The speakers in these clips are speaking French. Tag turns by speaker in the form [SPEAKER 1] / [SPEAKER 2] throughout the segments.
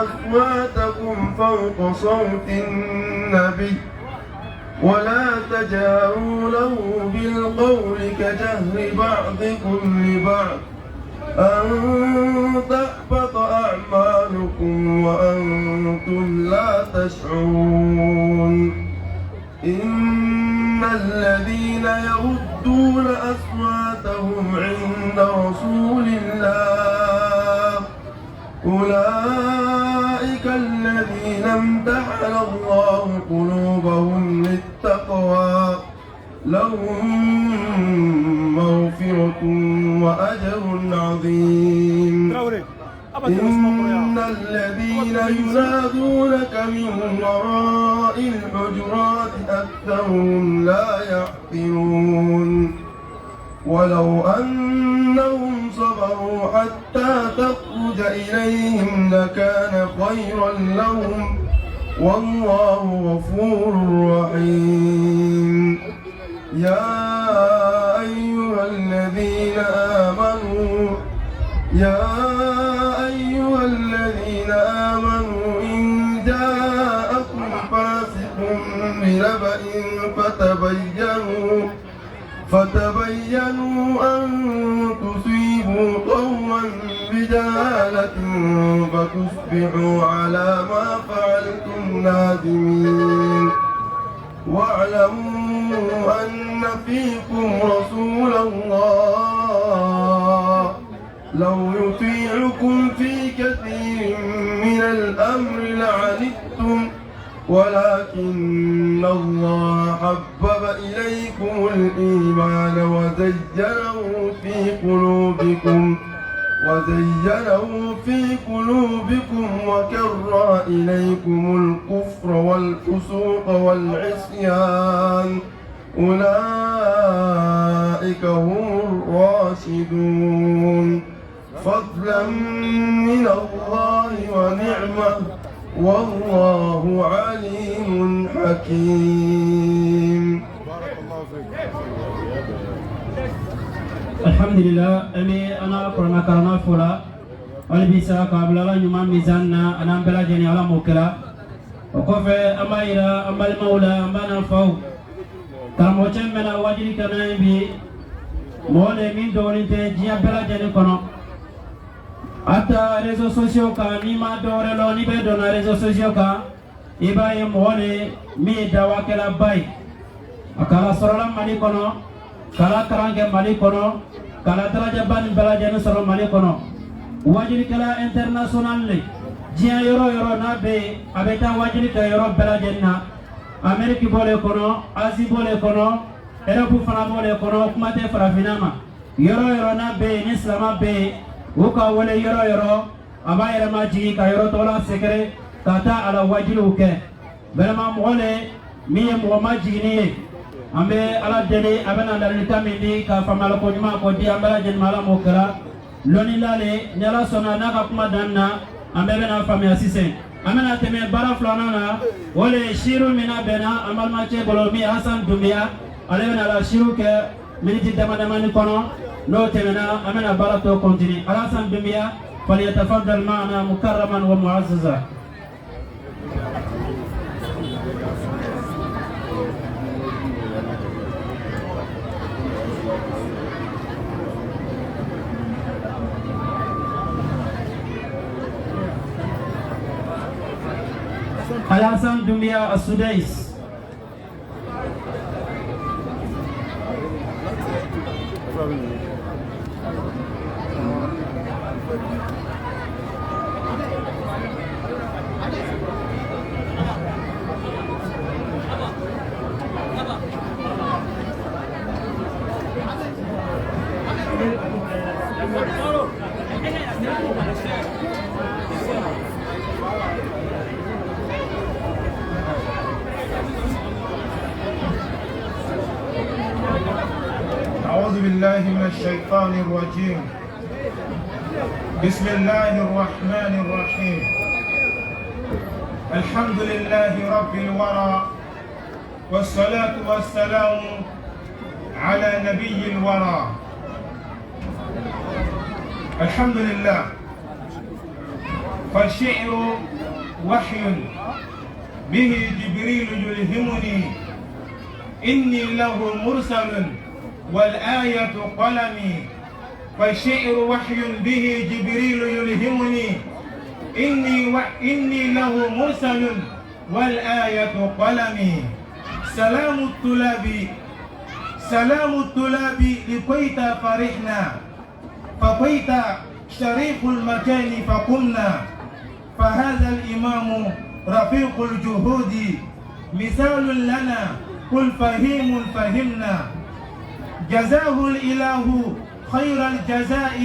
[SPEAKER 1] أصواتكم فوق صوت النبي ولا تجهروا له بالقول كجهر بعضكم لبعض أن تحبط أعمالكم وأنتم لا تشعرون إن الذين يغضون أصواتهم عند رسول الله أولئك الذين امتحن الله قلوبهم للتقوى لهم مغفرة وأجر عظيم إن الذين ينادونك من وراء الحجرات أكثرهم لا يعقلون ولو أنهم صبروا حتى تخرج إليهم لكان خيرا لهم والله غفور رحيم يا أيها الذين آمنوا إن جاءكم فاسق بنبأ فتبينوا أن تصيبوا قوما بجهالة فتصبحوا على ما فعلتم نادمين واعلموا أن فيكم رسول الله لو يطيعكم في كثير من الأمر لعنتم ولكن الله حبب إليكم الإيمان وزينه في قلوبكم وكره إليكم الكفر والفسوق والعصيان أولئك هم الراشدون فضلا من الله ونعمة والله عليم حكيم.
[SPEAKER 2] الحمد لله أنا كرنا كرنا فولا والبيسا قبل لا يوم ميزاننا أنا بلا جني على موكلا وكفى أما إلى أما المولى أما نفو كموجم من الواجب كنا بي مولى من دورين تجيا بلا جني كنا ata réseaux sociaux ka ni ma dore lo ni be dona réseaux sociaux ka ibaye mole mi dawa kala bay akala sorala mali kono kala karange mali kono kala daraja ban balaje no soro mali kono wajiri kala international le jia yoro na be abeta wajiri ka yoro balaje na amerique bole kono asie bole kono europe fana bole kono kuma te farafinama yoro na be ni islama be uka wale yoro aba yara maji ka yoro tola sekere kata ala wajilu ke belma mole mi mo maji ni ambe ala dele abana dalil tamindi ka famala ko nyuma ko di ambala jen mala mo kara loni lale nyala sona naka kuma danna ambe bena famia sise amena teme bara flana na wale shiru mina bena amal ma che bolo mi hasan dumia ale bena la shiru ke miniti dama ni kono لو تمنا أمنا بارتو كونتيني على بمية فليتفضل معنا مكرما ومعززا. Alasan Dumia Asudais.
[SPEAKER 3] أعوذ بالله من الشيطان الرجيم. بسم الله الرحمن الرحيم. الحمد لله رب الورى والصلاة والسلام على نبي الورى. الحمد لله فالشعر وحي به جبريل يلهمني إني له مرسل والآية قلمي. فالشعر وحي به جبريل يلهمني إني له مرسل والآية قلمي. سلام الطلاب لكيت فرحنا فكيت شريف المكان فقمنا. فهذا الإمام رفيق الجهود مثال لنا كل فهيم فهمنا. جزاه الإله خير الجزاء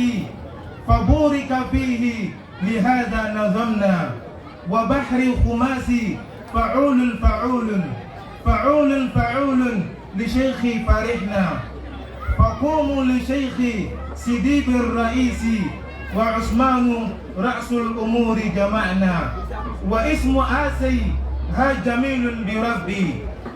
[SPEAKER 3] فبورك فيه لهذا نظمنا. وبحر خماسي فعول لشيخي فرحنا. فقوموا لشيخي سديب الرئيس وعثمان رأس الأمور جمعنا. واسم آسي ها جميل بربي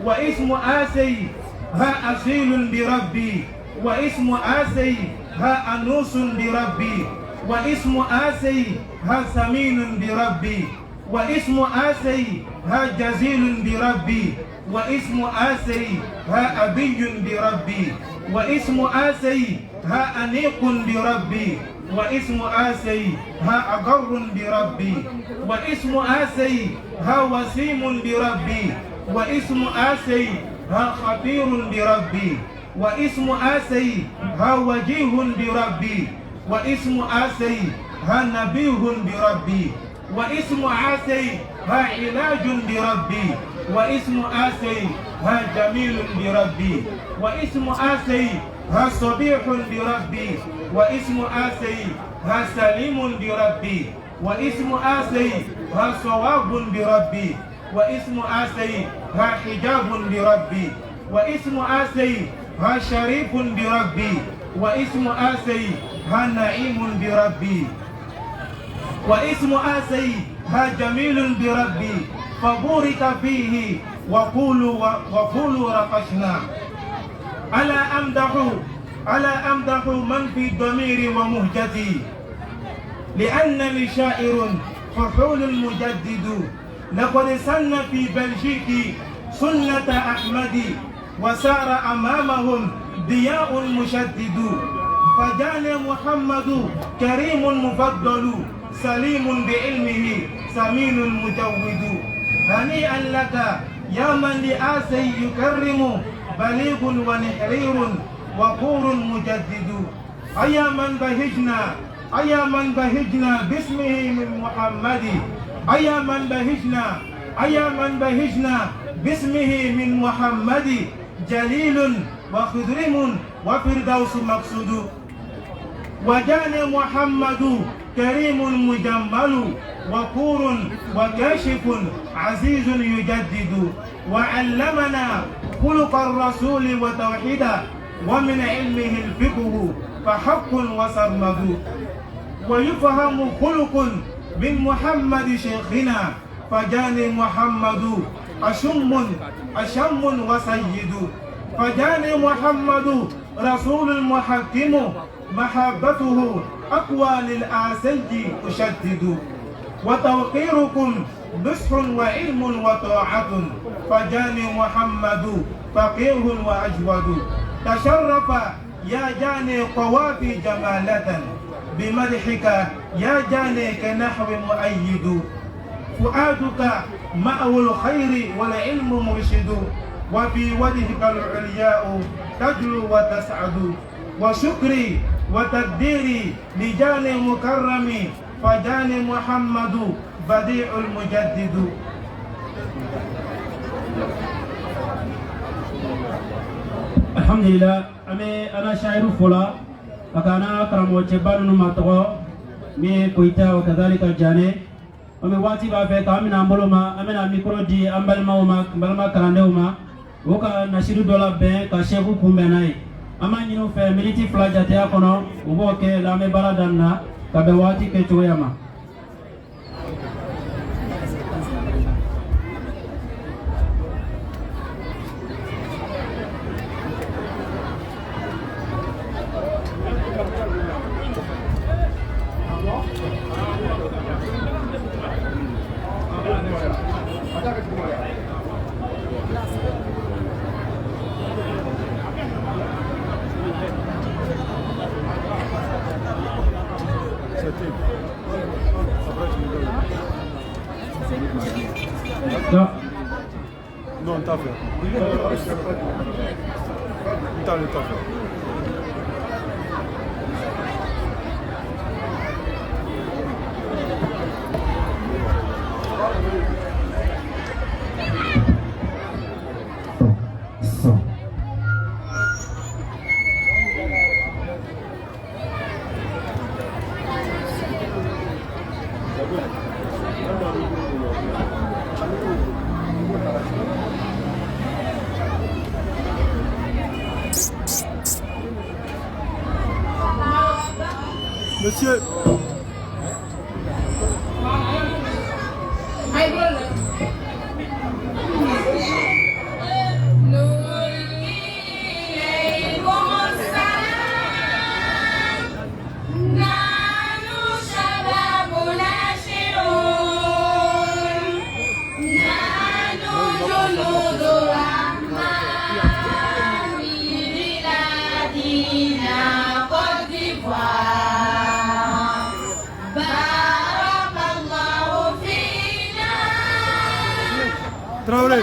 [SPEAKER 3] واسم آسي ها أصيل بربي واسم آسي ها أنوس بربي واسم آسي ها سمين بربي واسم آسي ها جزيل بربي واسم آسي ها أبي بربي واسم آسي ها أنيق بربي واسم آسي ها أقر بربي واسم آسي ها وسيم بربي واسم آسي ها خطير بربي واسم آسي ها وجيه بربي واسم آسي ها نبيه بربي واسم آسي ها علاج بربي واسم آسي ها جميل بربي واسم آسي ها صبيح بربي واسم آسي ها سليم بربي واسم آسي ها صواب بربي واسم آسي ها حجاب بربي واسم آسي ها شريف بربي واسم آسي ها نعيم بربي واسم آسي ها جميل بربي. فبورك فيه وقولوا رقشنا. ألا أمدح من في ضميري ومهجتي لأنني شاعر فحول مجدد. لقد سن في بلجيكي سنة أحمد وسار أمامهم ضياء مشدد. فجاني محمد كريم مفضل سليم بعلمه سمين مجود. هنيئا لك يا من لآسي يكرم بليغ ونحرير وقور مجدد. أيا من بهجنا باسمه من محمد أيا من بهجنا باسمه من محمد. جليل وخضرم وفردوس مقصود. وجاني محمد كريم مجمل وقور وكاشف عزيز يجدد. وعلمنا خلق الرسول وتوحيدا ومن علمه الفقه فحق وسرمد. ويفهم خلق من محمد شيخنا فجاني محمد أشم وسيد. فجاني محمد رسول المحكم محبته أقوى للآسي أشدد. وتوقيركم نصح وعلم وطاعة فجاني محمد فقيه وأجود. تشرف يا جاني قوافي جمالة بمدحك يا جاني كنحو مؤيد. فؤادك مأو الخير والعلم مرشد وفي وجهك العلياء تجلو وتسعد. وشكري وتقديري لجاني مكرمي فجاني محمد بديع المجدد.
[SPEAKER 2] الحمد لله. أنا شاعر فلا أكانا كرم وجبان نماتوا مي كويتا وكذلك الجاني أمي واتي بافي كامنا أمبلوما أمنا ميكرو دي أمبلما كراندوما وكا نشيرو دولا بين كاشيكو كومبناي أما نينو في ميليتي فلاجاتي أكونو وبوكي لامي بلادنا كبواتي كتوياما. Non.
[SPEAKER 4] Non, t'as fait. T'as le temps. Monsieur. Traoré.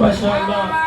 [SPEAKER 2] ما شاء الله.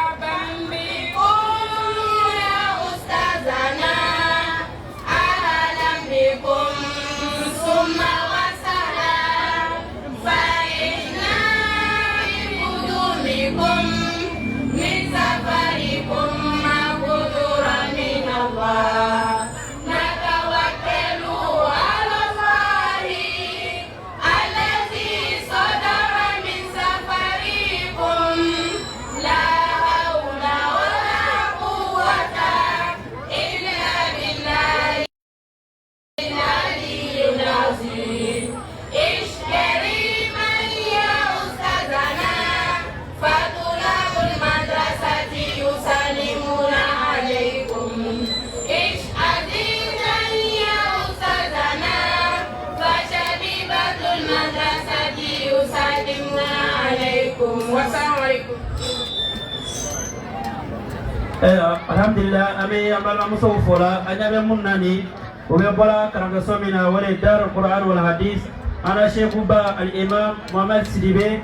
[SPEAKER 2] Alhamdulillah, ami amal muso fola anyabe munnani ube bola karanga somina wala dar alquran wal hadith ana Sheikh Ba al imam Muhammad Sidibe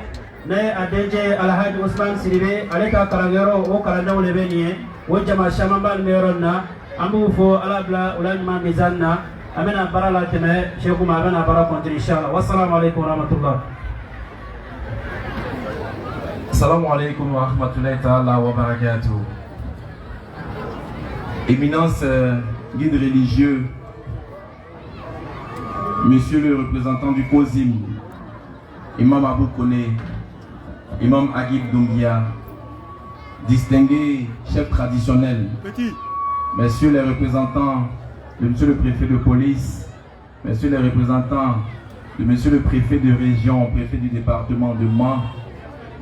[SPEAKER 2] ne adeje alhaji Usman Sidibe aleka karangero o karanda wala beniye wo jama shamambal meronna amu fo alabla ulama mizanna amena barala teme Sheikh Ma amena bara konti inshallah. Wassalamu alaykum wa rahmatullah.
[SPEAKER 5] Assalamu alaikum wa rahmatullahi ta'ala wa barakatuh. Éminence guide religieux, Monsieur le représentant du COSIM, Imam Abou Kone, Imam Agib Doumbia, distingué chef traditionnel, Messieurs les représentants de Monsieur le préfet de police, Messieurs les représentants de Monsieur le préfet de région, préfet du département de Mans,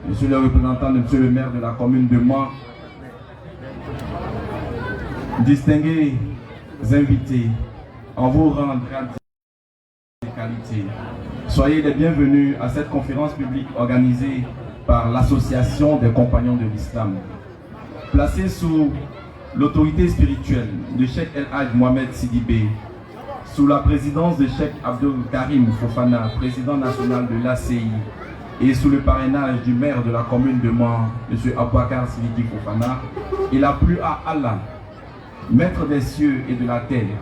[SPEAKER 5] Monsieur le représentant de Monsieur le maire de la commune de Mans, distingués invités, en vous rend grande qualité. Soyez les bienvenus à cette conférence publique organisée par l'Association des Compagnons de l'Islam. Placée sous l'autorité spirituelle de Cheikh El Hadj Mohamed Sidibé, sous la présidence de Cheikh Abdul Karim Fofana, président national de l'ACI, et sous le parrainage du maire de la commune de Mans, M. Abouakar Sidiki Fofana, il a plu à Allah, maître des cieux et de la terre,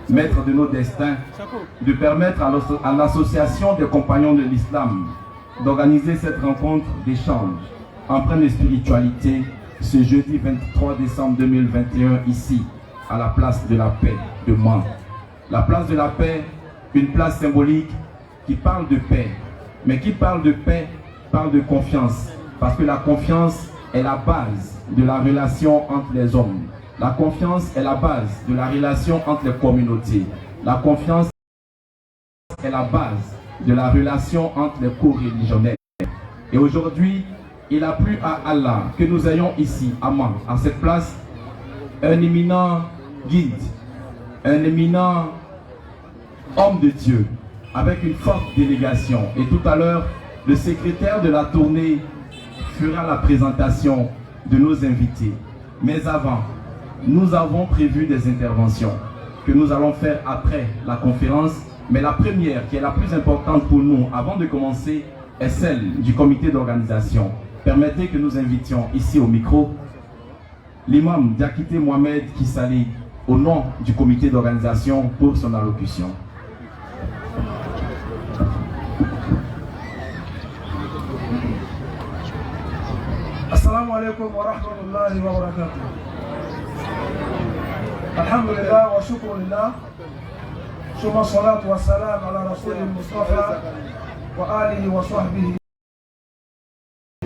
[SPEAKER 5] maître de nos destins, de permettre à l'association des compagnons de l'islam d'organiser cette rencontre d'échange empreinte de spiritualité ce jeudi 23 décembre 2021 ici, à la place de la paix de Mans. La place de la paix, une place symbolique qui parle de paix, mais qui parle de paix, parle de confiance, parce que la confiance est la base de la relation entre les hommes. La confiance est la base de la relation entre les communautés. La confiance est la base de la relation entre les co-religionnaires. Et aujourd'hui, il a plu à Allah que nous ayons ici, à Mans, à cette place, un éminent guide, un éminent homme de Dieu, avec une forte délégation. Et tout à l'heure, le secrétaire de la tournée fera la présentation de nos invités. Mais avant, nous avons prévu des interventions que nous allons faire après la conférence. Mais la première, qui est la plus importante pour nous, avant de commencer, est celle du comité d'organisation. Permettez que nous invitions ici au micro l'imam Diakité Mohamed Kissali au nom du comité d'organisation pour son allocution.
[SPEAKER 6] Assalamu alaikum wa rahmatullahi wa barakatuh. Alhamdulillah wa shukrulillah. Summa salatu wa salam ala rasulil Mustafa wa alihi wa sahbihi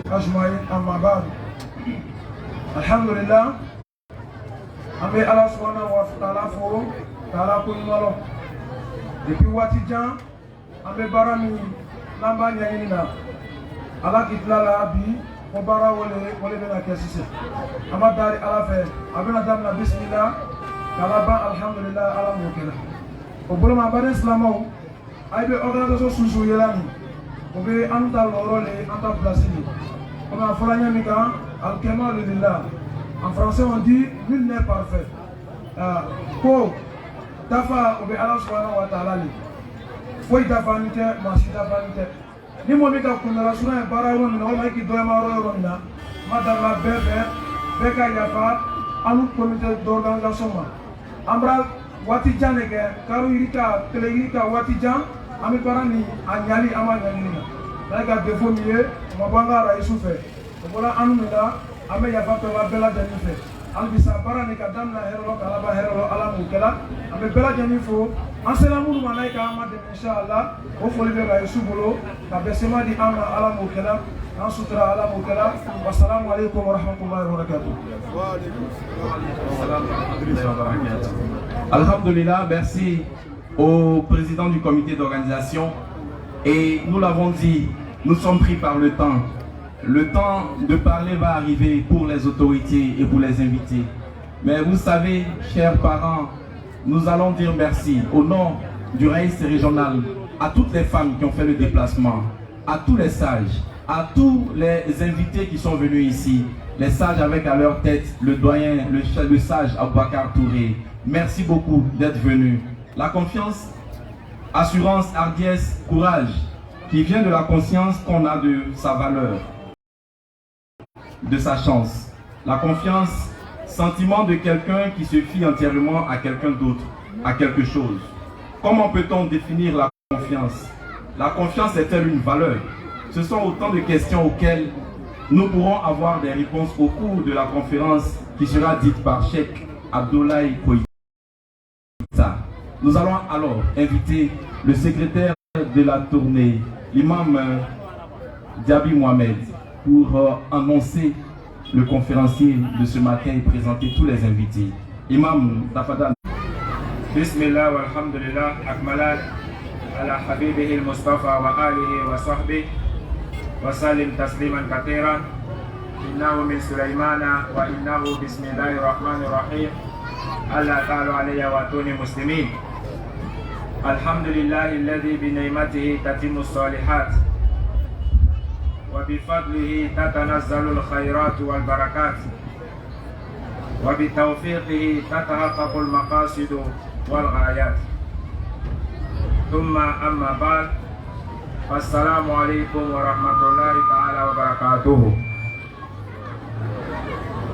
[SPEAKER 6] ajma'in amma ba'd. Alhamdulillah. Ambe Allah subhanahu wa ta'ala fo ta'ala ko nimalo. Depuis watijan ambe barami namba nyanyina. Allah kitla la bi ko bara wole bena kesise. Ama dari ala fe abena damna bismillah kala ba alhamdulillah ala mukela. O bolo ma bare islamo ay be organisation susu yelani. O be anta lorole anta placini. Comme en français, al-kamal lillah. En français, on dit nul n'est parfait. Ko dafa obe Allah subhanahu wa ta'ala li. Foi dafa nite, masi dafa nite. Ni mo mi ka kunala sura bara ro mi no ma ki do ma ro na. Ma dara be ka yafa anu comité d'organisation ma. Ambra wati jane ke karu irika tele irika wati jan ami parani anyali ama nyali na. Daga defo miye mabanga raisu fe bola anu mila ame ya fa la bela jani fe albisa barani ka damna herlo kala ba herlo ala mukela ame bela jani fo ansela muru malaika amade inshallah o foli be raisu bolo ka besema di ama ala mukela an sutra ala mukela wassalamu alaikum wa rahmatullahi wa barakatuh. Wa alaikum
[SPEAKER 5] assalam. Alhamdulillah, merci au président du comité d'organisation. Et nous l'avons dit, nous sommes pris par le temps. Le temps de parler va arriver pour les autorités et pour les invités. Mais vous savez, chers parents, nous allons dire merci au nom du Raïs régional à toutes les femmes qui ont fait le déplacement, à tous les sages, à tous les invités qui sont venus ici, les sages avec à leur tête le doyen, le sage Aboubakar Touré. Merci beaucoup d'être venus. La confiance, assurance, hardiesse, courage, qui vient de la conscience qu'on a de sa valeur, de sa chance. La confiance, sentiment de quelqu'un qui se fie entièrement à quelqu'un d'autre, à quelque chose. Comment peut-on définir la confiance? La confiance est-elle une valeur? Ce sont autant de questions auxquelles nous pourrons avoir des réponses au cours de la conférence qui sera dite par Cheikh Abdoulaye Koïta. Nous allons alors inviter le secrétaire de la tournée, l'imam Diaby Mohamed, pour annoncer le conférencier de ce matin et présenter tous les invités. Imam Tafadal.
[SPEAKER 7] Bismillah wa alhamdulillah akmalat ala habibihi al-Mustafa wa alihi wa sahbihi wa salim tasliman kathiran innahu min Sulaymana wa innahu bismillahir rahmanir rahim alla ta'alu alayya wa atuni muslimin. Alhamdulillah alladhi bi ni'matihi tatimmu as-salihat wa bi fadlihi tatanazzalu al-khairat wal barakat wa bi tawfiqihi tatahaqqaqu al-maqasid wal ghayat. Thumma amma ba'd. Assalamu alaikum warahmatullahi ta'ala wabarakatuh.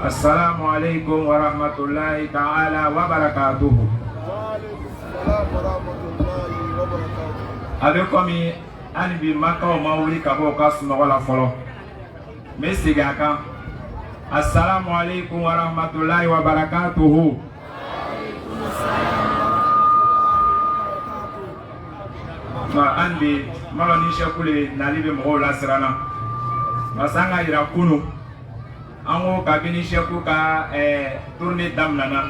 [SPEAKER 7] Assalamu alaikum warahmatullahi ta'ala wabarakatuh. avec comme ani bi makaw ma wuli ka bɔ ka sunɔgɔ la fɔlɔ n bɛ segin a kan assalamu alaikum wa rahmatulahi wa barakatuhu. an bi mɔgɔ ni sɛkule nali bɛ mɔgɔw la siranna parce que an ka yira kunu an ko kabini sɛku ka tournée daminɛna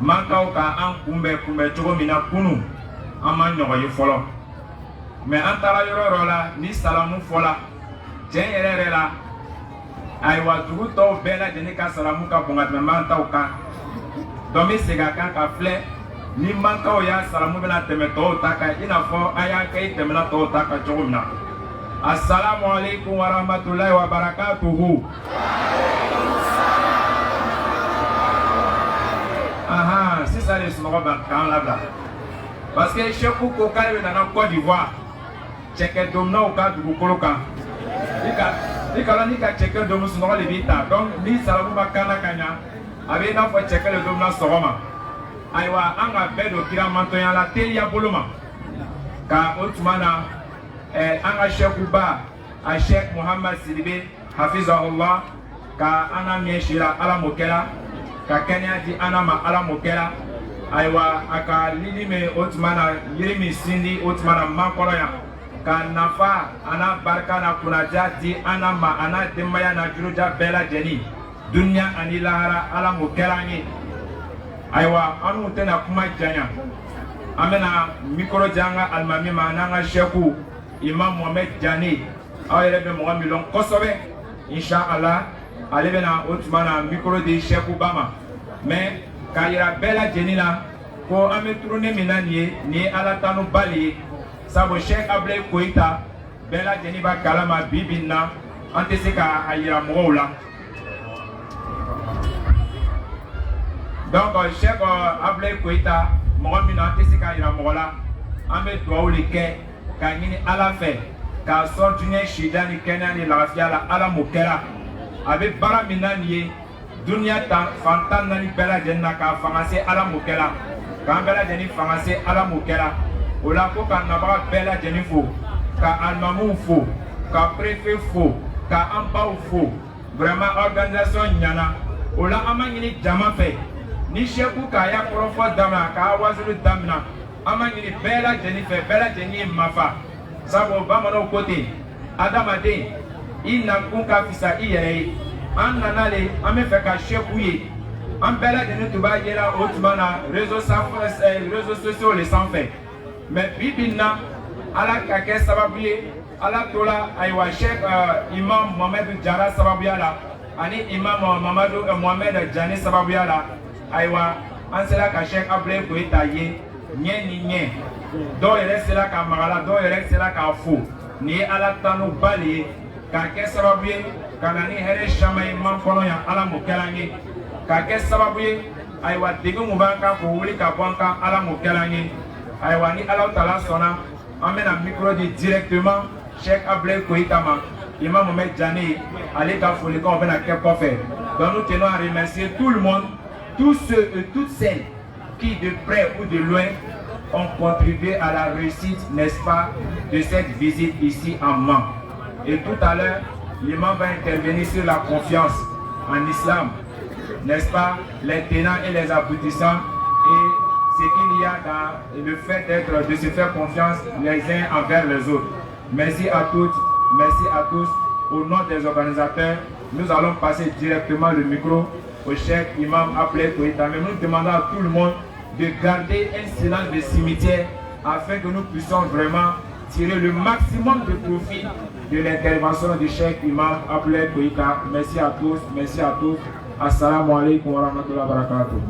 [SPEAKER 7] mankaw ka an kunbɛn cogo min na kunu an ma ɲɔgɔn ye fɔlɔ mais an taara yɔrɔ yɔrɔ la ni salamu fɔla tiɲɛ yɛrɛ yɛrɛ la ayiwa dugu tɔw bɛɛ lajɛlen ka salamu ka bon ka tɛmɛ man taw kan donc n bɛ segin a kan ka filɛ ni mankaw y'a salamu bɛna tɛmɛ tɔw ta kan i n'a fɔ a y'a kɛ i tɛmɛna tɔw ta kan cogo min na assalamu alaikum wa rahmatulahi wa barakatuhu. Sisan de sunɔgɔ bɛ k'an labila parce que sɛku ko k'ale bɛ nana Côte d'Ivoire cɛkɛ dominaw ka dugukolo kan i ka n'i ka cɛkɛ domin sunɔgɔ de b'i ta donc ni salamu ma kan na ka ɲa a bɛ i n'a fɔ cɛkɛ de domina sɔgɔma ayiwa an ka bɛɛ don kira mantɔnya la teliya bolo ma ka o tuma na an ka sɛkuba a Sheikh Muhammad Sidibe hafizahullah ka an na ɲɛsi la ala m'o kɛra ka kɛnɛya di an ma ala m'o kɛra ayiwa a ka lili min o tuma na yiri min sindi o tuma na mankɔrɔ yan ka nafa a n'a barika n'a kunnaja di an ma a n'a denbaya n'a juruja bɛɛ lajɛlen duniya ani lahara ala m'o kɛra an ye ayiwa an n'u tɛna kuma janya an bɛna mikoro di an ka alimami ma n'an ka sɛku imam Mohamed Jani aw yɛrɛ bɛ mɔgɔ min dɔn kosɛbɛ inshallah ale bɛna o tuma na mikoro di sɛkuba ma mais ka yira bɛɛ lajɛlen na ko an bɛ tournée min na nin ye ala tanu ba de ye sabu Sheikh Ablaye Koyita bɛɛ lajɛlen b'a kalama bi bi in na an tɛ se k'a yira mɔgɔw la donc Sheikh Ablaye Koyita mɔgɔ min na an tɛ se k'a yira mɔgɔ la an bɛ dugawu de kɛ k'a ɲini ala fɛ k'a sɔn diɲɛ sida ni kɛnɛya ni lafiya la ala m'o kɛra a bɛ baara min na nin ye duniya fantan naani bɛɛ lajɛlen na k'a fanga se ala m'o kɛra k'an bɛɛ lajɛlen fanga se ala m'o kɛra o la ko ka nabaga bɛɛ lajɛlen fo ka alimamuw fo ka préfet fo ka an baw fo vraiment organisation ɲana o la an b'a ɲini jama fɛ ni sɛku k'a y'a kɔrɔfɔ daminɛ k'a wazulu daminɛ an b'a ɲini bɛɛ lajɛlen fɛ bɛɛ lajɛlen ye mafa sabu bamananw ko ten adamaden i nakun ka fisa i yɛrɛ ye an nana le an bɛ fɛ ka sɛku ye an bɛɛ lajɛlen tun b'a yela o tuma na réseaux sociaux le sanfɛ mais bi bi in na ala ka kɛ sababu ye ala tola ayiwa Sheikh imam Mohamed Jara sababuya la ani imam Mohamed Jani sababuya la ayiwa an sera ka Sheikh Ablaye Koyita ye ɲɛ ni ɲɛ dɔw yɛrɛ sera ka maga la dɔw yɛrɛ sera k'a fo nin ye ala tanu ba de ye k'a kɛ sababu ye ka na ni hɛrɛ caman ye man kɔnɔ yan ala m'o kɛra an ye k'a kɛ sababu ye ayiwa degun mun b'an kan k'o wuli ka bɔ an kan ala m'o kɛra an ye ayiwa ni ala taala sɔnna an bɛna micro di directement Sheikh Ablaye Koyita ma imam Mohamed Jani ale ka folikanw bɛna kɛ kɔfɛ donc nous tenons à remercier tout le monde tous ceux et toutes celles qui de près ou de loin ont contribué à la réussite, n'est-ce pas, de cette visite ici en Mans. Et tout à l'heure, l'imam va intervenir sur la confiance en islam, n'est-ce pas, les tenants et les aboutissants et ce qu'il y a dans le fait de se faire confiance les uns envers les autres. Merci à toutes, merci à tous. Au nom des organisateurs, nous allons passer directement le micro au Cheikh Imam Ablaye Koyita. Mais nous demandons à tout le monde de garder un silence de cimetière afin que nous puissions vraiment tirer le maximum de profit de l'intervention du Cheikh Imam Ablaye Koyita. Merci à tous, merci à tous. Assalamu alaikum wa rahmatullahi wa barakatuh.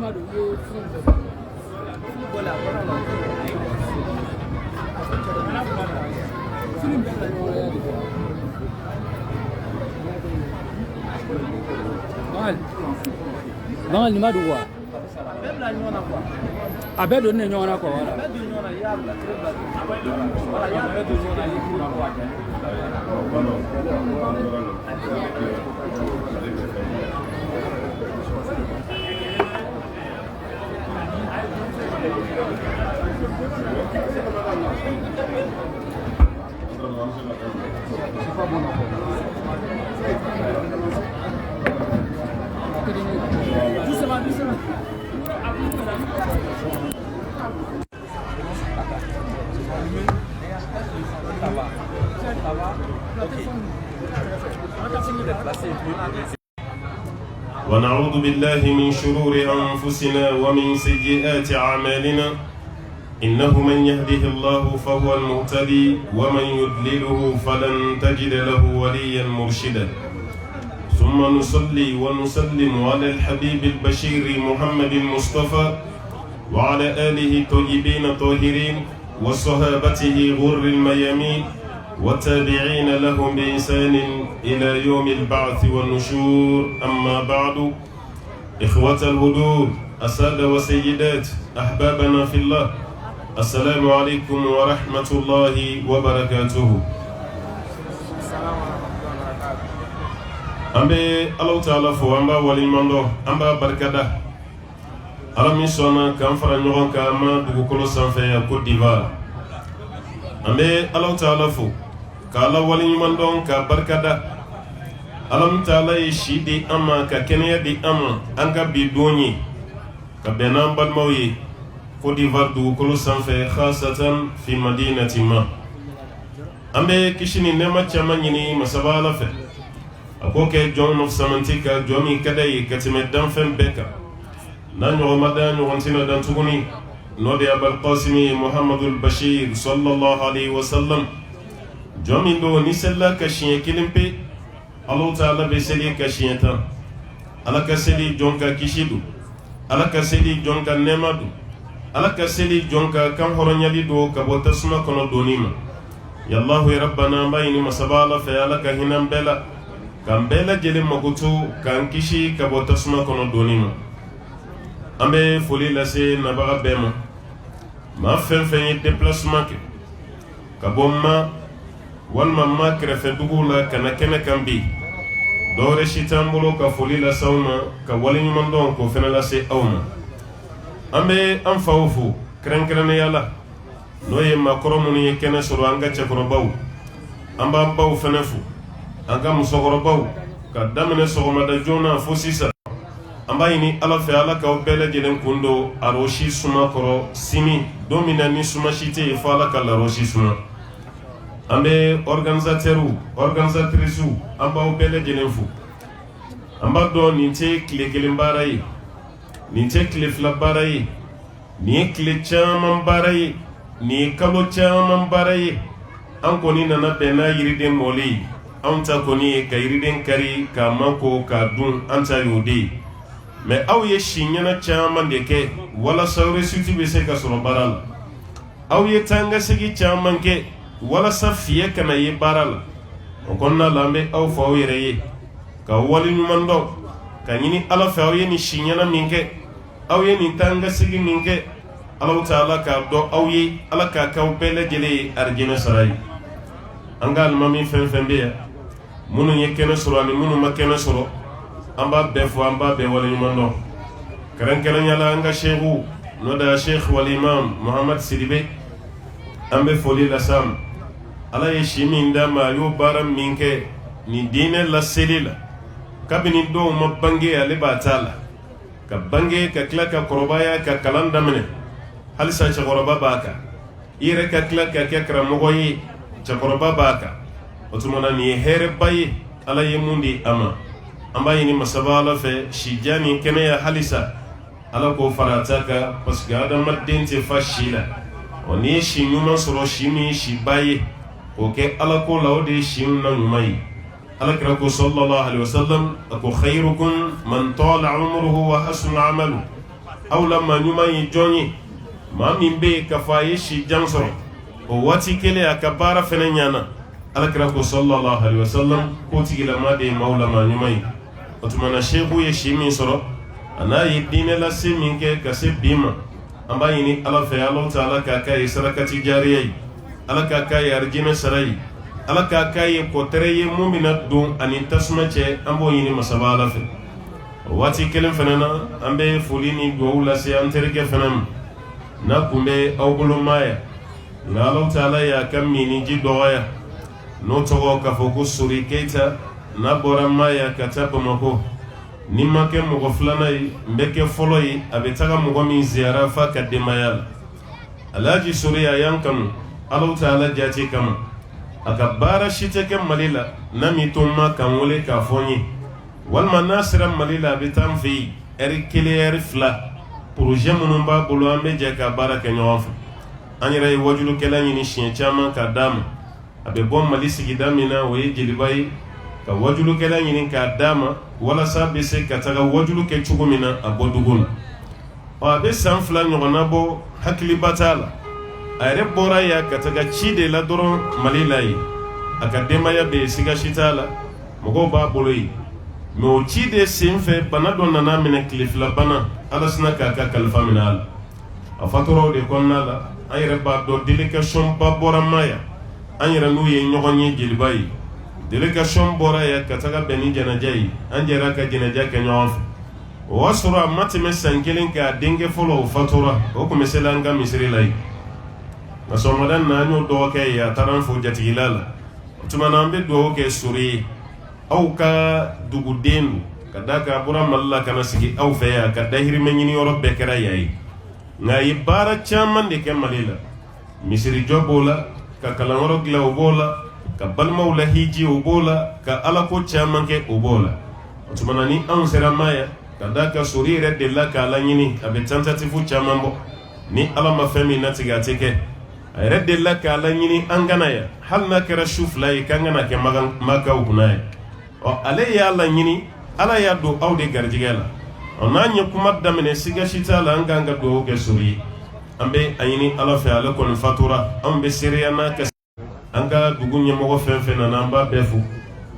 [SPEAKER 8] Bangal ni madu wa abe do ne nyona ko wala
[SPEAKER 9] ونعوذ بالله من شرور أنفسنا ومن سيئات أعمالنا إنه من يهده الله فهو المهتدي ومن يضلله فلن تجد له وليا مرشدا ثم نصلي ونسلم على الحبيب البشير محمد المصطفى وعلى آله الطيبين الطاهرين وصحابته غر الميامين والتابعين لهم بإحسان إلى يوم البعث والنشور. أما بعد، إخوة الهدور، السادة والسيدات، أحبابنا في الله، السلام عليكم ورحمة الله وبركاته. Ambe Allah Ta'ala fo amba wali mando amba barkada ala mi sona kan fara ɲɔgɔn kan ma dugukolo sanfɛ Côte d'Ivoire. Ambe Allah Ta'ala fo ka ala wali ɲuman dɔn ka barkada. Alam Ta'ala ye si di an ma ka kɛnɛya di an ma an ka bi don ye ka bɛn n'an balimaw ye Côte d'Ivoire dugukolo sanfɛ khasatan fi madinati ma. An bɛ kisi ni nɛɛma caman ɲini masaba Ala fɛ a ko kɛ jɔn nɔfisamanti ka jɔn min ka d'a ye ka tɛmɛ danfɛn bɛɛ kan. N'a ɲɔgɔn ma da ɲɔgɔn tɛna dan tuguni n'o de ye Abul Qasimi Muhammadul Bashir sallallahu alaihi wa sallam. Jɔn min don ni selila ka siɲɛ kelen pe Allah Ta'ala bɛ seli ka siɲɛ 10. Ala ka seli jɔn ka kisi don, Ala ka seli jɔn ka nɛɛma don, Ala ka seli jɔn ka kan hɔrɔnyali don ka bɔ tasuma kɔnɔ donni ma. Yallahu ya Rabbana an b'a ɲini masaba Ala fɛ Ala ka hinɛ an bɛɛ la k'an bɛɛ lajɛlen mago to k'an kisi ka bɔ tasuma kɔnɔ donni ma. An bɛ foli lase nabaga bɛɛ ma. Maa fɛn fɛn ye déplacement kɛ ka bɔ ma walima ma kɛrɛfɛ dugu la ka na kɛnɛ kan bi, dɔwɛrɛ si t'an bolo ka foli lase aw ma ka waleɲuman dɔn k'o fɛnɛ lase aw ma. An bɛ an faw fo kɛrɛnkɛrɛnnenya la n'o ye maakɔrɔ minnu ye kɛnɛ sɔrɔ an ka cɛkɔrɔbaw. An b'an baw fɛnɛ fo, an ka musokɔrɔbaw ka daminɛ sɔgɔmada joona fo sisan. An b'a ɲini Ala fɛ Ala k'aw bɛɛ lajɛlen kun don arɔsi suma kɔrɔ sini don min na ni suma si tɛ yen fo Ala ka larɔsi suma. An bɛ organisatɛriw organisatrices an b'aw bɛɛ lajɛlen fo. An b'a dɔn nin tɛ tile kelen baara ye, nin tɛ tile fila baara ye, nin ye tile caman baara ye, nin ye kalo caman baara ye. An kɔni nana bɛn n'a yiriden mɔlen ye. Anw ta kɔni ye ka yiriden kari k'a mako k'a dun, an ta y'o de ye. Mais aw ye si ɲɛna caman de kɛ walasa réussite bɛ se ka sɔrɔ baara la. Aw ye taa ka segin caman kɛ walasa fiɲɛ kana ye baara la. O kɔnɔna la an bɛ aw fɔ aw yɛrɛ ye ka wale ɲuman dɔn ka ɲini Ala fɛ aw ye nin si ɲɛna min kɛ, aw ye nin taa ka segin min kɛ, Ala Ta'ala k'a dɔn aw ye, Ala k'a k'aw bɛɛ lajɛlen ye arijinɛ sara ye. An ka alimami fɛn fɛn bɛ yan minnu ye kɛnɛ sɔrɔ ani minnu ma kɛnɛ sɔrɔ, an b'a bɛɛ fɔ, an b'a bɛɛ waleɲuman dɔn. Kɛrɛnkɛrɛnnenya la an ka seku n'o de ye Sheikh wal Imam Muhammad Sidibe, an bɛ foli lase a ma. Ala ye si min d'a ma a y'o baara min kɛ nin diinɛ laseli la kabini dɔw ma bange ale b'a t'a la, ka bange ka tila ka kɔrɔbaya ka kalan daminɛ halisa cɛkɔrɔba b'a kan, i yɛrɛ ka tila ka kɛ karamɔgɔ ye cɛkɔrɔba b'a kan. O tuma na nin ye hɛrɛba ye Ala ye mun di a ma. An b'a ɲini masaba Ala fɛ si diya ni kɛnɛya halisa Ala k'o fara a ta kan parce que adamaden tɛ fa si la. N'i ye si ɲuman sɔrɔ, si min ye si ba ye, k'o kɛ Ala ko la o de ye si na ɲuman ye. Alakira ko sallallahu alaihi wasallam a ko khairukum man tala umruhu wa hasuna amalu. Aw la maa ɲuman ye jɔn ye maa min bɛ yen k'a fɔ a ye si jan sɔrɔ o waati kelen a ka baara fɛnɛ ɲana. Alakira ko sallallahu alaihi wasallam k'o tigilama de ye maaw la maa ɲuman ye. O tuma na seku ye si min sɔrɔ a n'a ye diinɛ lase min kɛ ka se bi ma, an b'a ɲini Ala fɛ Ala Ta'ala k'a k'a ye sarakati jariya ye, Ala k'a k'a ye arijinɛ sara ye, Ala k'a k'a ye kɔtɛrɛ ye mun bɛna don ani tasuma cɛ. An b'o ɲini masaba Ala fɛ. O waati kelen fɛnɛ na an bɛ foli ni dugawu lase an terikɛ fɛnɛ ma na kumbe aw bolo maya nga Allah taala ya kam mini ji doya no togo ka fo ko Suri Keita na bora maya kata Bamako ni make mogo filana yi mbeke folo yi abe taga mogo min ziyara fa ka demayala Alhaji Suri ya yankanu Allah taala jati kama aka bara shite ke malila na mi tumma kan wole ka fonyi walma nasira malila bitam fi eri kele eri fla projet munun ba bolo ambe je ka bara ke nyofa anyira yi wajulu kela nyini shin chama ka dama abe bom mali sigida mina we jilibai ka wajulu kela nyini ka dama wala sabe se ka taga wajulu ke chugumina aboduguna o abe sanfla nyona bo hakli batala ayre bora ya ka taga chide la doron malila yi akadema ya be siga shitala mogo ba boloyi me o chide simfe bana don nana mine klifla bana alasna ka kalfa minal afatoro de konnala ayre ba do delegation ba bora maya anyira nu ye nyogonye jilbayi delegation bora ya ka taga beni janajai anjera ka janaja ka nyof wasura matime sankelin ka dinge folo fatura o ko meselanga misri lay na somadan na nyu do ke ya taran fo jatigilala tumana ambe do ke Suri aw ka duguden kadaka bura malla kana sigi aw fe ya ka dahiri menyini yoro bekera yayi ngai bara chaman de ke malila misri jobola ka kalamoro gla obola ka balma wala hiji obola ka ala ko chaman ke obola tumana ni an sera maya kadaka Suri re de la ka la nyini abe tentative chaman bo ni ala ma fami natiga teke ayre de la ka la nyini angana ya hal na kera shufla yi kangana ke maka ukunai o ale ya la nyini ala ya do awde garjigela ona nya kuma damene siga shita la anganga do ke Suri ambe ayini ala fa ala kon fatura ambe siriya na ka anga dugunya mo fenfe na namba befu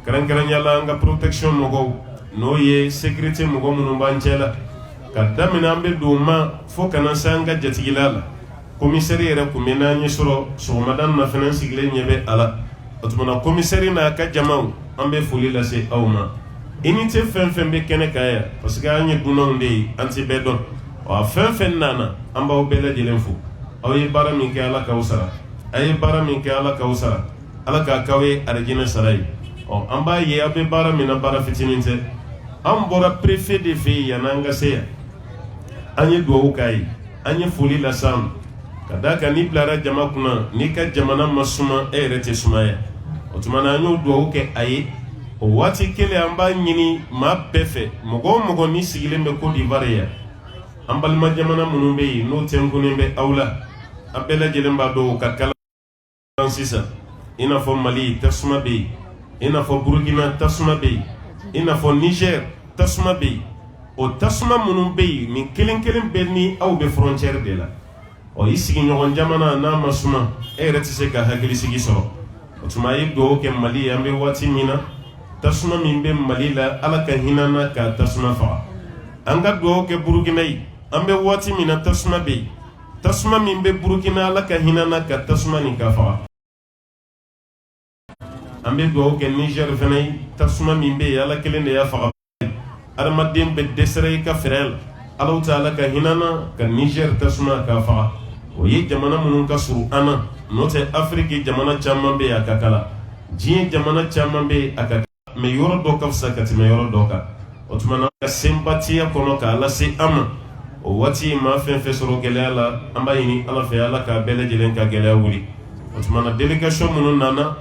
[SPEAKER 9] karan yalla anga protection mo no ye sécurité mo mun banchela ka damene ambe do ma fo kana sanga jatigilala commissaire yɛrɛ kun bɛ n'an ye sɔrɔ sɔgɔmada na fana sigilen ɲɛ bɛ a la o tuma na commissaire n'a ka jamaw an bɛ foli lase aw ma unité fɛn fɛn bɛ kɛnɛ kan yan parce que an ye dunanw de ye an tɛ bɛɛ dɔn wa fɛn fɛn nana an b'aw bɛɛ lajɛlen fo aw ye baara min kɛ Ala k'aw sara a ye baara min kɛ Ala k'aw sara Ala k'a k'aw ye arijinɛ sara ye an b'a ye aw bɛ baara min na baara fitinin tɛ an bɔra préfet de fɛ yen yan'an ka se yan an ye dugawu k'a ye an ye foli lase a ma kadaka ni bilara jama kunna ni ka jamana masuma e yɛrɛ tɛ sumaya o tuma na an y'o dugawu kɛ a ye o waati kelen an b'a ɲini maa bɛɛ fɛ mɔgɔ o mɔgɔ ni sigilen bɛ Côte d'Ivoire yan an balima jamana minnu bɛ yen n'o tɛnkunnen bɛ aw la an bɛɛ lajɛlen b'a dɔn o ka kalan sisan i n'a fɔ Mali tasuma bɛ yen i n'a fɔ Burkina tasuma bɛ yen i n'a fɔ Niger tasuma bɛ yen o tasuma minnu bɛ yen nin kelen kelen bɛɛ ni aw bɛ frontière de la o i sigiɲɔgɔn jamana n'a ma suma e yɛrɛ tɛ se ka hakili sigi sɔrɔ o tuma a ye dugawu kɛ Mali an bɛ waati min na tasuma min bɛ Mali la Ala ka hinɛ na ka tasuma faga an ka dugawu kɛ Burukina ye an bɛ waati min na tasuma bɛ yen tasuma min bɛ Burukina Ala ka hinɛ na ka tasuma nin ka faga an bɛ dugawu kɛ Niger fana ye tasuma min bɛ yen Ala kelen de y'a faga adamaden bɛ dɛsɛra i ka fɛrɛ la Ala ta'ala ka hinɛ na ka Niger tasuma ka faga o ye jamana minnu ka surun an na n'o tɛ Afiriki jamana caman bɛ yen a ka kala diɲɛ jamana caman bɛ yen a ka kala mɛ yɔrɔ dɔ ka fisa ka tɛmɛ yɔrɔ dɔ kan o tuma na ka senbatiya kɔnɔ k'a lase an ma o waati maa fɛn fɛn sɔrɔ gɛlɛya la an b'a ɲini Ala fɛ Ala ka bɛɛ lajɛlen ka gɛlɛya wuli o tuma na délégation minnu nana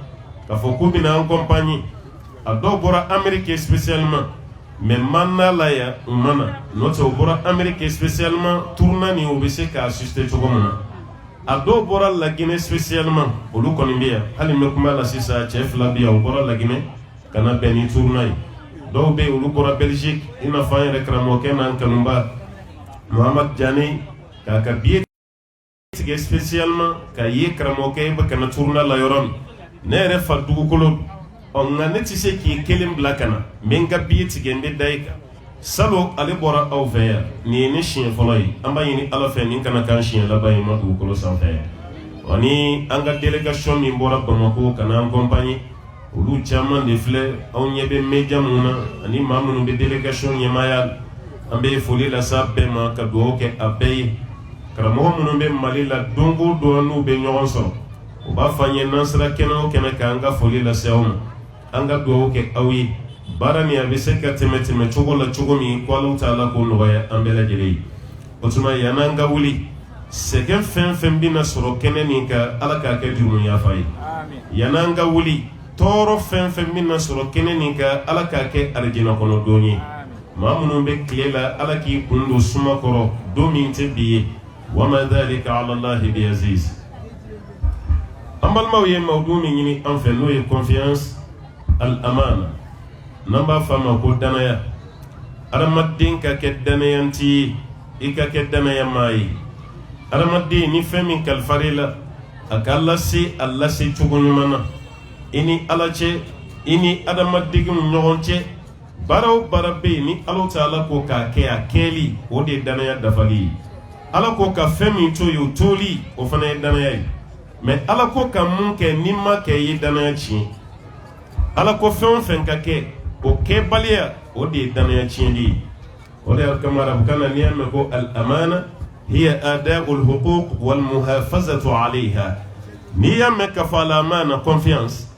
[SPEAKER 9] k'a fɔ k'u bɛna an accompagner a dɔw bɔra Amérique spécialement mais manna la ya umana n'o tɛ o bɔra Amérique spécialement tourna ni o bɛ se k'a assister cogo min na a dɔw bɔra La Guinée spécialement olu kɔni bɛ yan hali n bɛ kuma la sisan cɛ fila bɛ yan o bɔra La Guinée ka na bɛn ni tourna ye dɔw bɛ yen olu bɔra Belgique i n'a fɔ an yɛrɛ karamɔgɔkɛ n'an kanuba Mohamed Diané k'a ka billet tigɛ spécialement k'a ye karamɔgɔkɛ bɛ ka na tourna la yɔrɔ min ne yɛrɛ fa dugukolo nka ne tɛ se k'i kelen bila ka na n bɛ n ka billet tigɛ n bɛ da i kan salon ale bɔra aw fɛ yan nin ye ne siɲɛ fɔlɔ ye an b'a ɲini Ala fɛ nin kana k'an siɲɛ laban ye ma dugukolo sanfɛ yan wa ni an ka délégation min bɔra Bamako ka n'an accompagner olu caman de filɛ aw ɲɛ bɛ média minnu na ani maa minnu bɛ délégation ɲɛmaaya la an bɛ foli lase a bɛɛ ma ka dugawu kɛ a bɛɛ ye karamɔgɔ minnu bɛ Mali la don o don n'u bɛ ɲɔgɔn sɔrɔ u b'a fɔ an ye n'an sera kɛnɛ o kɛnɛ kan an ka foli lase aw ma an ka dugawu kɛ aw ye baara nin a bɛ se ka tɛmɛ cogo la cogo min ko Alahu Taala k'o nɔgɔya an bɛɛ lajɛlen ye o tuma yan'an ka wuli sɛgɛn fɛn fɛn bɛna sɔrɔ kɛnɛ nin kan Ala k'a kɛ jurumu yafa ye yan'an ka wuli tɔɔrɔ fɛn fɛn bɛna sɔrɔ kɛnɛ nin kan Ala k'a kɛ arijinɛ kɔnɔ don ye maa minnu bɛ tile la Ala k'i kun don suma kɔrɔ don min tɛ bi ye wa ma dhalika ala Allahi bi aziz. An balimaw ye mawdu min ɲini an fɛ n'o ye confiance al-amana n'an b'a f'a ma ko danaya adamaden ka kɛ danayanti ye i ka kɛ danayamaa ye adamaden ni fɛn min kalifar'i la a ka lase a lase cogo ɲuman na i ni Ala cɛ i ni adamadenw ɲɔgɔn cɛ baara o baara bɛ yen ni Alahu Taala ko k'a kɛ a kɛli o de ye danaya dafali ye Ala ko ka fɛn min to ye o toli o fana ye danaya ye mais Ala ko ka mun kɛ ni ma kɛ i ye danaya tiɲɛ Ala ko fɛn o fɛn ka kɛ o kɛbaliya o de ye danaya tiɲɛli ye o de y'a kama arabukan na n'i y'a mɛn ko al-amana hiya ada'ul huquq wal muhafazatu alayha n'i y'a mɛn k'a fɔ al-amana confiance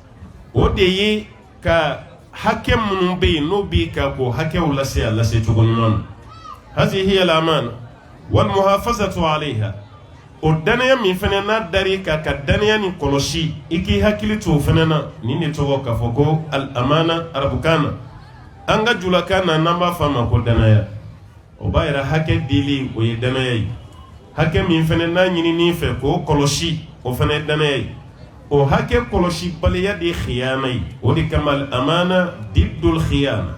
[SPEAKER 9] o de ye ka hakɛ minnu bɛ yen n'o b'i ka ko hakɛw lase a lase cogo ɲuman na hazihi hiya al-amana wal muhafazatu alayha o danaya min fana n'a dar'i kan ka danaya ni kɔlɔsi i k'i hakili to o fana na nin de tɔgɔ k'a fɔ ko al-amana arabukan na an ka julakan na n'an b'a f'a ma ko danaya o b'a yira hakɛ dili o ye danaya ye hakɛ min fana n'a ɲinini fɛ k'o kɔlɔsi o fana ye danaya ye o hakɛ kɔlɔsi baliya de ye khiyana ye o de kama al-amana diddul khiyana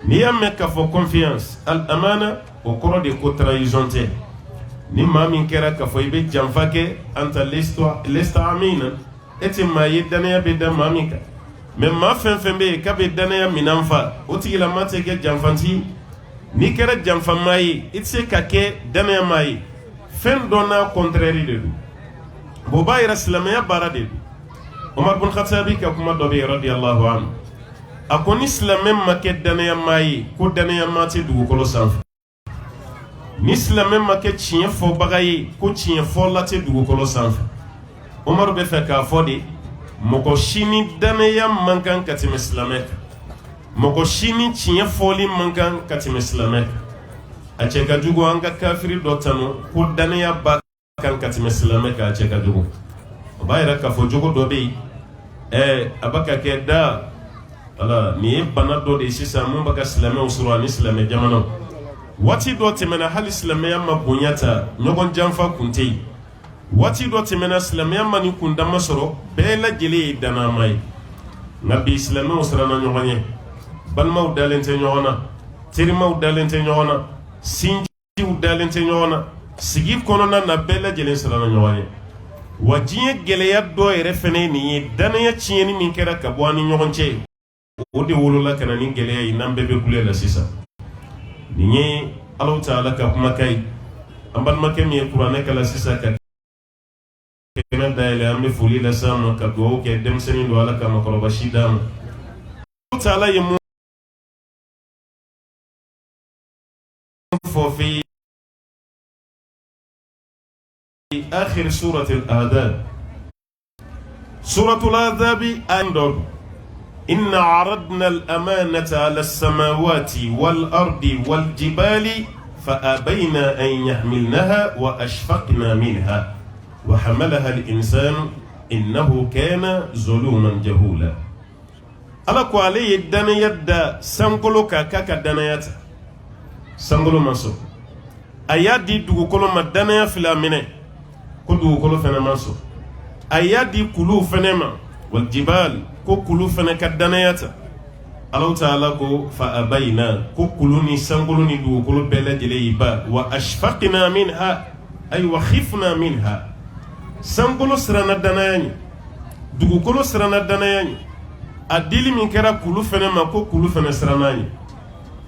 [SPEAKER 9] n'i y'a mɛn k'a fɔ confiance al-amana o kɔrɔ de ko trahison tɛ ni maa min kɛra k'a fɔ i bɛ janfa kɛ anta lesta amina e tɛ maa ye danaya bɛ da maa min kan mais maa fɛn fɛn bɛ yen k'a bɛ danaya minan fa o tigilama tɛ kɛ janfanti n'i kɛra janfamaa ye i tɛ se ka kɛ danayamaa ye fɛn dɔ n'a contraire de don o b'a yira silamɛya baara de don Umar bin Khattabi ka kuma dɔ bɛ yen radiyallahu anhu a ko ni silamɛ ma kɛ danayamaa ye ko danayamaa tɛ dugukolo sanfɛ ni silamɛ ma kɛ tiɲɛ fɔbaga ye ko tiɲɛ fɔla tɛ dugukolo sanfɛ Umar bɛ fɛ k'a fɔ de mɔgɔ si ni danaya man kan ka tɛmɛ silamɛ kan mɔgɔ si ni tiɲɛ fɔli man kan ka tɛmɛ silamɛ kan a cɛ ka jugu an ka kafiri dɔ tanu ko danaya ba kan ka tɛmɛ silamɛ kan a cɛ ka jugu o b'a yira k'a fɔ jogo dɔ bɛ yen a bɛ ka kɛ da ala nin ye bana dɔ de ye sisan mun bɛ ka silamɛw sɔrɔ ani silamɛ jamanaw waati dɔ tɛmɛna hali silamɛya ma bonya ta ɲɔgɔn janfa kun tɛ yen waati dɔ tɛmɛna silamɛya ma ni kundama sɔrɔ bɛɛ lajɛlen ye danama ye nka bi silamɛw siranna ɲɔgɔn ye balimaw dalen tɛ ɲɔgɔn na terimaw dalen tɛ ɲɔgɔn na sinjiw dalen tɛ ɲɔgɔn na sigi kɔnɔna na bɛɛ lajɛlen siranna ɲɔgɔn ye wa diɲɛ gɛlɛya dɔ yɛrɛ fɛnɛ ye nin ye danaya tiɲɛni min kɛra ka bɔ an ni ɲɔgɔn cɛ o de wolola ka na ni gɛlɛya ye n'an bɛɛ bɛ kule la sisan nin ye Alahu Taala ka kumakan ye an balimakɛ min ye kuranɛ kalan sisan ka kɛnɛ dayɛlɛ an bɛ foli lase a ma ka dugawu kɛ denmisɛnnin don Ala ka makɔrɔba si d'a ma Alahu Taala ye mun fɔ fi آخر سورة الأحزاب سورة الأحزاب أندر إن عرضنا الأمانة على السماوات والأرض والجبال فأبين أن يحملنها وأشفقنا منها وحملها الإنسان إنه كان ظلوما جهولا ألاكو عليه الدنيا دا سنقلو كاكا دنيا سنقلو منصور أيادي دوكولو ما دنيا في الأمينة ko dugukolo fɛnɛ ma sɔn a y'a di kulu fɛnɛ ma wal jibal ko kulu fɛnɛ ka danaya ta Alahu Taala ko fa abayna ko kulu ni sankolo ni dugukolo bɛɛ lajɛlen y'i ba wa ashfaqna minha ay wa khifna minha sankolo siranna danaya ɲɛ dugukolo siranna danaya ɲɛ a dili min kɛra kulu fɛnɛ ma ko kulu fɛnɛ siranna ɲɛ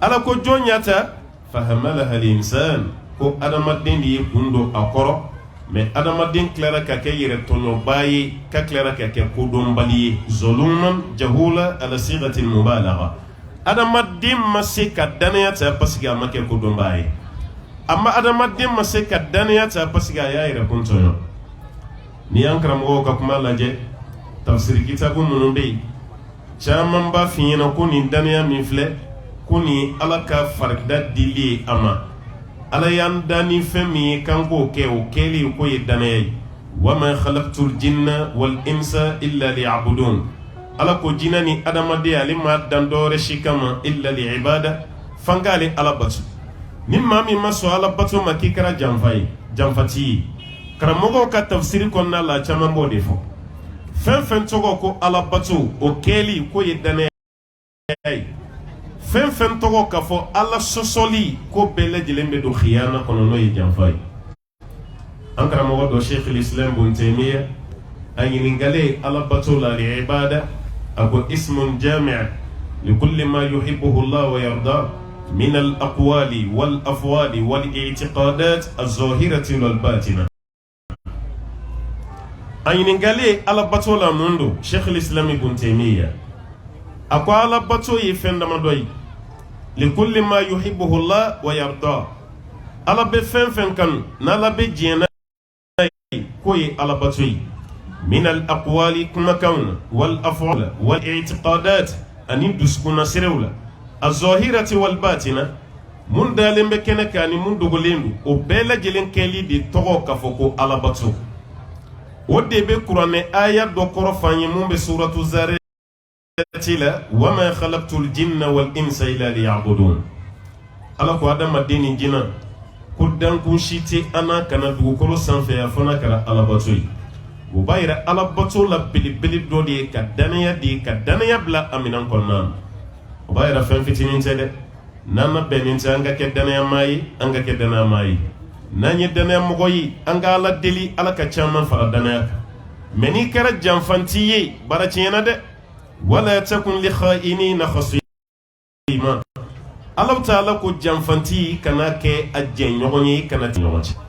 [SPEAKER 9] Ala ko jɔn yata fa hamalaha al-insan ko adamaden de ye kun don a kɔrɔ mais adamaden tilara ka kɛ yɛrɛ tɔɲɔba ye ka tilara ka kɛ kodɔnbali ye zoluman jahula ala sigati mubalagha adamaden ma se ka danaya ta parce que a ma kɛ kodɔnba ye amma adamaden ma se ka danaya ta parce que a y'a yɛrɛ kun tɔɲɔ ni y'an karamɔgɔw ka kuma lajɛ tafsiri kitabu minnu bɛ yen caman b'a f'i ɲɛna ko nin danaya min filɛ ko nin ala ka farida dili ye a ma ala y'an da ni fɛn min ye kan k'o kɛ o kɛli ko ye danaya ye wa ma khalaqtul jinna wal insa illa liya'budun ala ko jinɛ ni adamaden ale ma dan dɔwɛrɛ si kama illa li'ibada fanga ale ala bato ni maa min ma sɔn ala bato ma k'i kɛra janfati ye karamɔgɔw ka tafsiri kɔnɔna la caman b'o de fɔ fɛn fɛn tɔgɔ ko ala bato o kɛli ko ye danaya ye fɛn fɛn tɔgɔ ka fɔ ala sɔsɔli ko bɛɛ lajɛlen bɛ don khiyana kɔnɔ n'o ye janfa ye an karamɔgɔ dɔ Sheikh al-Islam Ibn Taymiyyah a ɲininkale ala bato la li'ibada a ko ismun jami' likulli ma yuhibbuhu Allah wa yarda min al-aqwali wal afwali wal i'tiqadat az-zahirati wal batina a ɲininkale ala bato la mun don Sheikh al-Islam Ibn Taymiyyah a ko ala bato ye fɛn dama dɔ ye likulli ma yuhibbuhu Allah wa yarda ala bɛ fɛn fɛn kanu n'ala bɛ diɲɛ ko ye ala bato ye min al-aqwali kumakanw wal af'al wal i'tiqadat ani dusukuna serew la az-zahirati wal batina mun dalen bɛ kɛnɛ kan ani mun dogolen don o bɛɛ lajɛlen kɛli de tɔgɔ ka fɔ ko ala bato o de bɛ kuranɛ aya dɔ kɔrɔ f'an ye mun bɛ suratu zariyati la wa ma khalaqtul jinna wal insa illa liya'budun ala ko adamaden ni jinɛ ko dankun si tɛ an na kana dugukolo sanfɛ a fana kɛra ala bato ye o b'a yira ala bato la belebele dɔ de ye ka danaya bila a minɛn kɔnɔna na o b'a yira fɛn fitinin tɛ dɛ n'an ma bɛn nin tɛ an ka kɛ danayamaa ye an ka kɛ danayamaa ye n'an ye danayamɔgɔ ye an ka ala deli ala ka caman fara danaya kan mɛ n'i kɛra janfanti ye baara tiɲɛna dɛ wala takun li kha'inina khasima ala ta'ala ko janfanti kana kɛ a jɛɲɔgɔn ye kana ti ɲɔgɔn cɛ